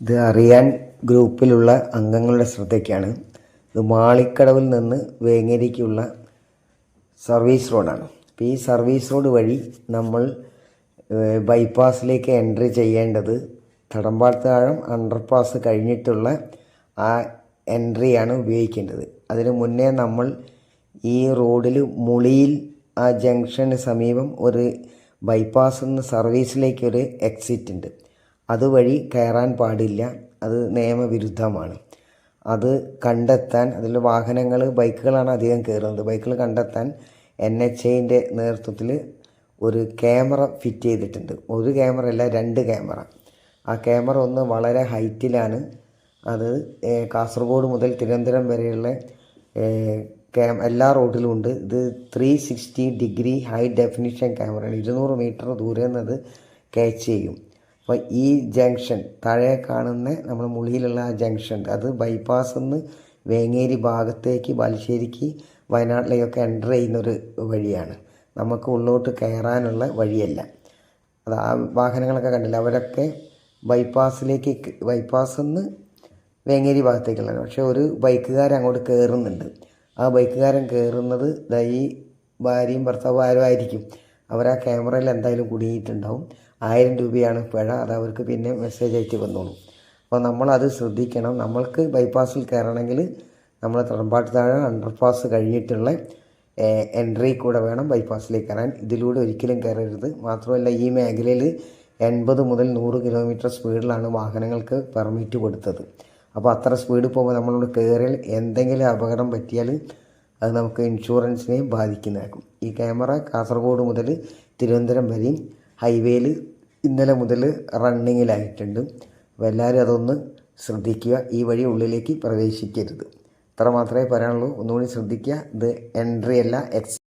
ഇത് അറിയാൻ ഗ്രൂപ്പിലുള്ള അംഗങ്ങളുടെ ശ്രദ്ധയ്ക്കാണ്. ഇത് മാളിക്കടവിൽ നിന്ന് വേങ്ങേരിക്കുള്ള സർവീസ് റോഡാണ്. അപ്പോൾ ഈ സർവീസ് റോഡ് വഴി നമ്മൾ ബൈപ്പാസിലേക്ക് എൻട്രി ചെയ്യേണ്ടത് തടമ്പാത്താഴം അണ്ടർപാസ് കഴിഞ്ഞിട്ടുള്ള ആ എൻട്രിയാണ് ഉപയോഗിക്കേണ്ടത്. അതിന് മുന്നേ നമ്മൾ ഈ റോഡിൽ മുളിയിൽ ആ ജംഗ്ഷന് സമീപം ഒരു ബൈപ്പാസിൽ നിന്ന് സർവീസിലേക്കൊരു എക്സിറ്റ് ഉണ്ട്. അതുവഴി കയറാൻ പാടില്ല, അത് നിയമവിരുദ്ധമാണ്. അത് കണ്ടെത്താൻ അതിൽ വാഹനങ്ങൾ ബൈക്കുകളാണ് അധികം കയറുന്നത്. ബൈക്കുകൾ കണ്ടെത്താൻ NHAൻ്റെ നേതൃത്വത്തിൽ ഒരു ക്യാമറ ഫിറ്റ് ചെയ്തിട്ടുണ്ട്. ഒരു ക്യാമറ അല്ല, 2 ക്യാമറ. ആ ക്യാമറ ഒന്ന് വളരെ ഹൈറ്റിലാണ്. അത് കാസർഗോഡ് മുതൽ തിരുവനന്തപുരം വരെയുള്ള എല്ലാ റോഡിലും ഉണ്ട്. ഇത് 360 ഡിഗ്രി ഹൈ ഡെഫിനിഷൻ ക്യാമറയാണ്. 200 മീറ്റർ ദൂരെ നിന്നത് ക്യാച്ച് ചെയ്യും. അപ്പോൾ ഈ ജംഗ്ഷൻ താഴെ കാണുന്ന നമ്മൾ മുളിയിലുള്ള ആ ജംഗ്ഷൻ, അത് ബൈപ്പാസിൽ നിന്ന് വേങ്ങേരി ഭാഗത്തേക്ക് ബാലുശ്ശേരിക്ക് വയനാട്ടിലേക്കൊക്കെ എൻ്റർ ചെയ്യുന്നൊരു വഴിയാണ്. നമുക്ക് ഉള്ളോട്ട് കയറാനുള്ള വഴിയല്ല. അത് ആ വാഹനങ്ങളൊക്കെ കണ്ടില്ല, അവരൊക്കെ ബൈപ്പാസിൽ നിന്ന് വേങ്ങേരി ഭാഗത്തേക്കുള്ളതാണ്. പക്ഷേ ഒരു ബൈക്കുകാരൻ അങ്ങോട്ട് കയറുന്നുണ്ട്. ആ ബൈക്കുകാരൻ കയറുന്നത് ഈ ഭാര്യയും ഭർത്താവും ആരും ആയിരിക്കും. അവർ ആ ക്യാമറയിൽ എന്തായാലും കുടുങ്ങിയിട്ടുണ്ടാവും. 1000 രൂപയാണ് പിഴ. അത് അവർക്ക് പിന്നെ മെസ്സേജ് അയച്ച് വന്നോളും. അപ്പോൾ നമ്മളത് ശ്രദ്ധിക്കണം. നമ്മൾക്ക് ബൈപ്പാസിൽ കയറണമെങ്കിൽ നമ്മൾ തടമ്പാട്ടുതാഴം അണ്ടർപാസ് കഴിഞ്ഞിട്ടുള്ള എൻട്രി കൂടെ വേണം ബൈപ്പാസിലേക്ക് കയറാൻ. ഇതിലൂടെ ഒരിക്കലും കയറരുത്. മാത്രമല്ല, ഈ മേഖലയിൽ 80 മുതൽ 100 കിലോമീറ്റർ സ്പീഡിലാണ് വാഹനങ്ങൾക്ക് പെർമിറ്റ് കൊടുത്തത്. അപ്പോൾ അത്ര സ്പീഡ് പോകുമ്പോൾ നമ്മളോട് കയറിയാൽ എന്തെങ്കിലും അപകടം പറ്റിയാൽ അത് നമുക്ക് ഇൻഷുറൻസിനെയും ബാധിക്കുന്നതായിരിക്കും. ഈ ക്യാമറ കാസർഗോഡ് മുതൽ തിരുവനന്തപുരം വരെയും ഹൈവേയിൽ ഇന്നലെ മുതൽ റണ്ണിങ്ങിലായിട്ടുണ്ട്. അപ്പോൾ എല്ലാവരും അതൊന്ന് ശ്രദ്ധിക്കുക. ഈ വഴി ഉള്ളിലേക്ക് പ്രവേശിക്കരുത്. അത്ര മാത്രമേ പറയാനുള്ളൂ. ഒന്നുകൂടി ശ്രദ്ധിക്കുക. ഇത് എൻട്രി അല്ല,